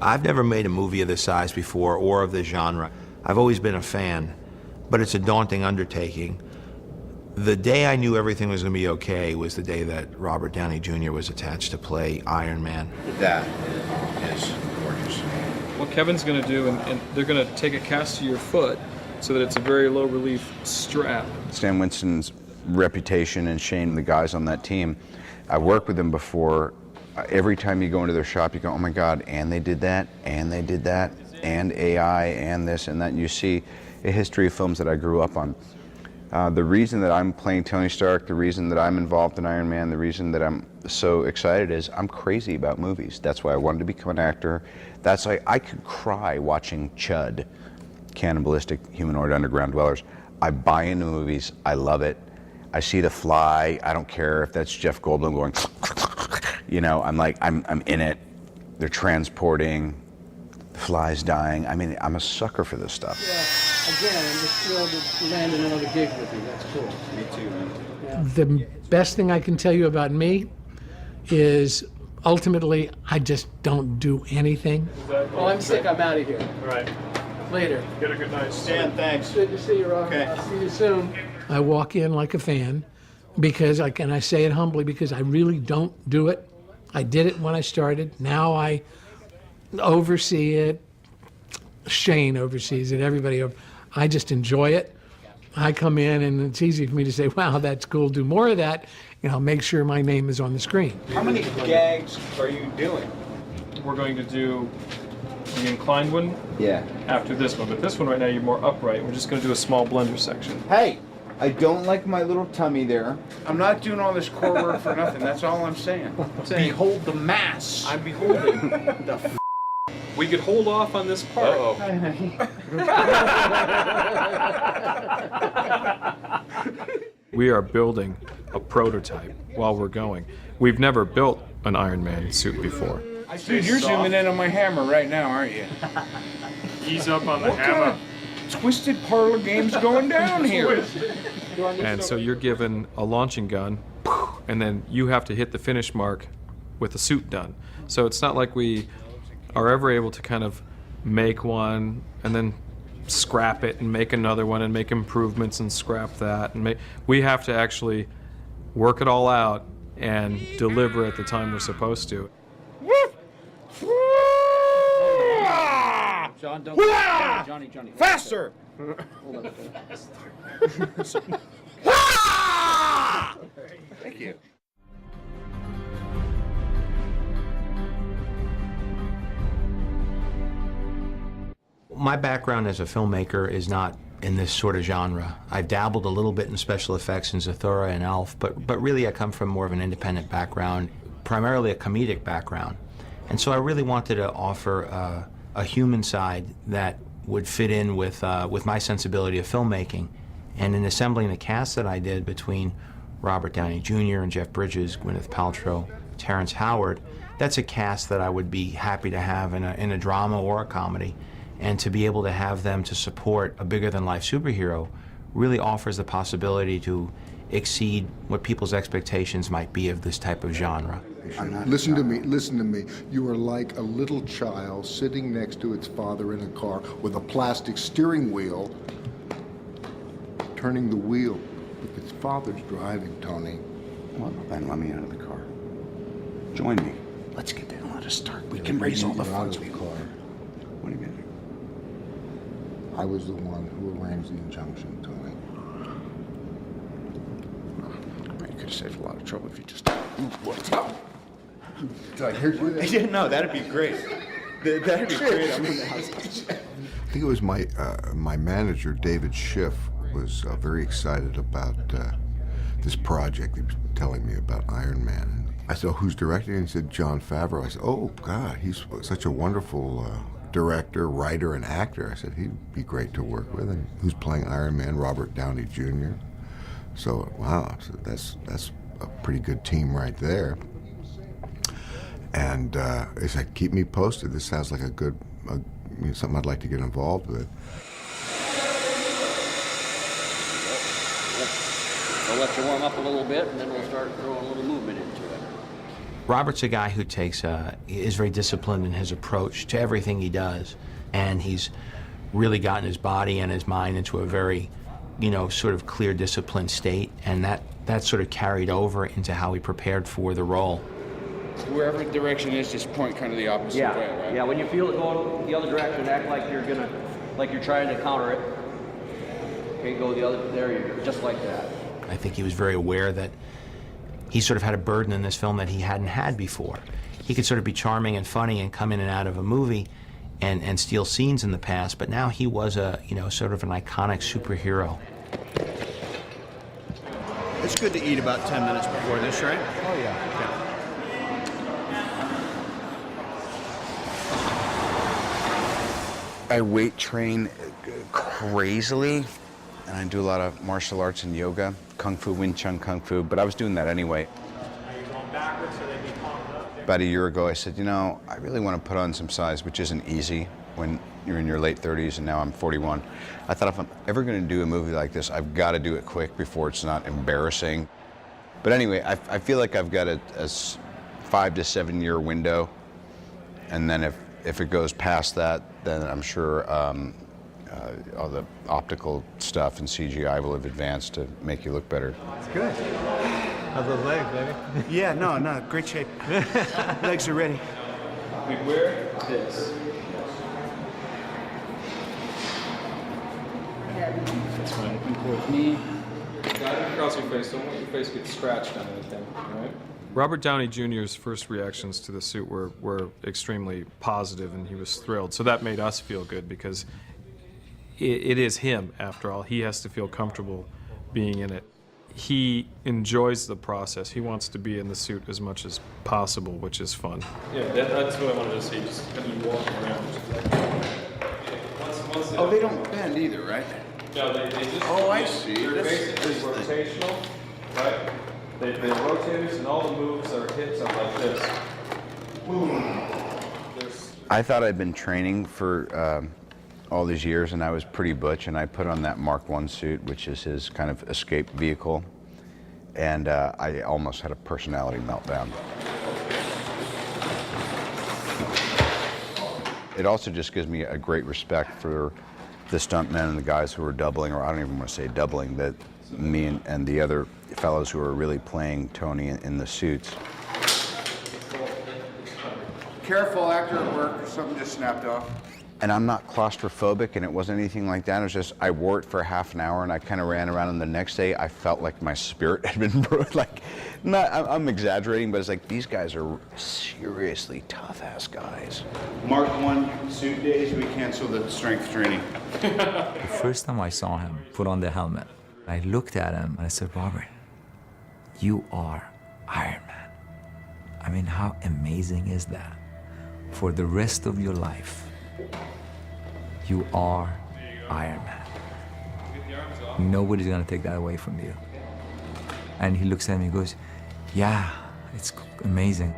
I've never made a movie of this size before or of this genre. I've always been a fan, but it's a daunting undertaking. The day I knew everything was going to be okay was the day that Robert Downey Jr. was attached to play Iron Man. That is gorgeous. What Kevin's going to do, and they're going to take a cast to your foot so that it's a very low relief strap. Stan Winston's reputation and Shane, the guys on that team, I worked with them before. Every time you go into their shop, you go, oh my God, and they did that, and they did that, and AI, and this and that. And you see a history of films that I grew up on. The reason that I'm playing Tony Stark, the reason that I'm involved in Iron Man, the reason that I'm so excited is I'm crazy about movies. That's why I wanted to become an actor. That's why I could cry watching Chud, Cannibalistic Humanoid Underground Dwellers. I buy into movies, I love it. I see The Fly, I don't care if that's Jeff Goldblum going, you know, I'm like, I'm in it. They're transporting, the fly's dying. I mean, I'm a sucker for this stuff. Yeah, again, I'm just thrilled to land another gig with you. That's cool. Me too, man. Yeah. The best thing I can tell you about me is ultimately I just don't do anything. Well, I'm sick. I'm out of here. All right. Later. Get a good night. Stan, thanks. Good to see you, Rob. Okay. I'll see you soon. I walk in like a fan because I say it humbly because I really don't do it. I did it when I started. Now I oversee it. Shane oversees it. Everybody I just enjoy it. I come in and it's easy for me to say, wow, that's cool, do more of that. You know, make sure my name is on the screen. How many gags are you doing? We're going to do the inclined one after this one, but this one right now you're more upright. We're just going to do a small blender section. Hey, I don't like my little tummy there. I'm not doing all this core work for nothing. That's all I'm saying. Behold the mass. I'm beholding. The f We could hold off on this part. We are building a prototype while we're going. We've never built an Iron Man suit before. Dude, you're zooming in on my hammer right now, aren't you? Ease up on the What kind of twisted parlor game's going down here? And so you're given a launching gun, and then you have to hit the finish mark with the suit done. So it's not like we are ever able to kind of make one and then scrap it and make another one and make improvements and scrap that. And we have to actually work it all out and deliver at the time we're supposed to. John, don't Johnny. Faster! Thank you. My background as a filmmaker is not in this sort of genre. I've dabbled a little bit in special effects in Zathura and Elf, but really I come from more of an independent background, primarily a comedic background. And so I really wanted to offer a human side that would fit in with my sensibility of filmmaking. And in assembling the cast that I did between Robert Downey Jr. and Jeff Bridges, Gwyneth Paltrow, Terrence Howard, that's a cast that I would be happy to have in a drama or a comedy. And to be able to have them to support a bigger-than-life superhero really offers the possibility to exceed what people's expectations might be of this type of genre. Listen to me. You are like a little child sitting next to its father in a car with a plastic steering wheel, turning the wheel. If its father's driving, Tony. Well, then let me out of the car. Join me. Let's get there and let us start. We can raise all the funds we car. What do you mean? I was the one who arranged the injunction, Tony. You could have saved a lot of trouble if you just... What's up? Did I hear you? Yeah, no, that'd be great. That'd be great. I think it was my manager, David Schiff, was very excited about this project. He was telling me about Iron Man. And I said, oh, who's directing? And he said, Jon Favreau. I said, oh, God, he's such a wonderful director, writer, and actor. I said, he'd be great to work with. And who's playing Iron Man? Robert Downey Jr. So, wow, so that's a pretty good team right there. And he said, keep me posted. This sounds like a good, something I'd like to get involved with. We'll let you warm up a little bit, and then we'll start throwing a little movement into it. Robert's a guy who is very disciplined in his approach to everything he does, and he's really gotten his body and his mind into a very, sort of clear, disciplined state, and that sort of carried over into how he prepared for the role. Wherever the direction is, just point kind of the opposite way, right? Yeah, when you feel it going the other direction, act like you're trying to counter it. Okay, go the other, there you go, just like that. I think he was very aware that he sort of had a burden in this film that he hadn't had before. He could sort of be charming and funny and come in and out of a movie and steal scenes in the past, but now he was sort of an iconic superhero. It's good to eat about 10 minutes before this, right? Oh, yeah. I weight train crazily, and I do a lot of martial arts and yoga, Kung Fu, Wing Chun Kung Fu, but I was doing that anyway. About a year ago, I said, I really want to put on some size, which isn't easy when you're in your late 30s, and now I'm 41. I thought if I'm ever going to do a movie like this, I've got to do it quick before it's not embarrassing. But anyway, I feel like I've got a 5 to 7 year window, and then if it goes past that, then I'm sure all the optical stuff and CGI will have advanced to make you look better. It's good. How's those legs, baby? Yeah, no, great shape. Legs are ready. We wear this. That's fine. Looking towards me. Guide it across your face. Don't let your face get scratched on anything, all right? Robert Downey Jr.'s first reactions to the suit were extremely positive, and he was thrilled. So that made us feel good because it is him, after all. He has to feel comfortable being in it. He enjoys the process. He wants to be in the suit as much as possible, which is fun. Yeah, that's what I wanted to see, just kind of walking around. Oh, they don't bend either, right? No, they just... Oh, I see. They're This basically is the- rotational, right? They rotators, and all the moves that are hits are like this. Boom. I thought I'd been training for all these years, and I was pretty butch, and I put on that Mark I suit, which is his kind of escape vehicle, and I almost had a personality meltdown. It also just gives me a great respect for the stuntmen and the guys who are doubling, or I don't even want to say doubling, that me and the other fellows who are really playing Tony in the suits. Careful, actor at work, something just snapped off. And I'm not claustrophobic, and it wasn't anything like that. It was just, I wore it for half an hour, and I kind of ran around, and the next day, I felt like my spirit had been broken. Like, I'm exaggerating, but it's like, these guys are seriously tough-ass guys. Mark I suit days, we cancel the strength training. The first time I saw him put on the helmet, I looked at him and I said, Robert, you are Iron Man. I mean, how amazing is that? For the rest of your life, you are Iron Man. Nobody's gonna take that away from you. And he looks at me and goes, yeah, it's amazing.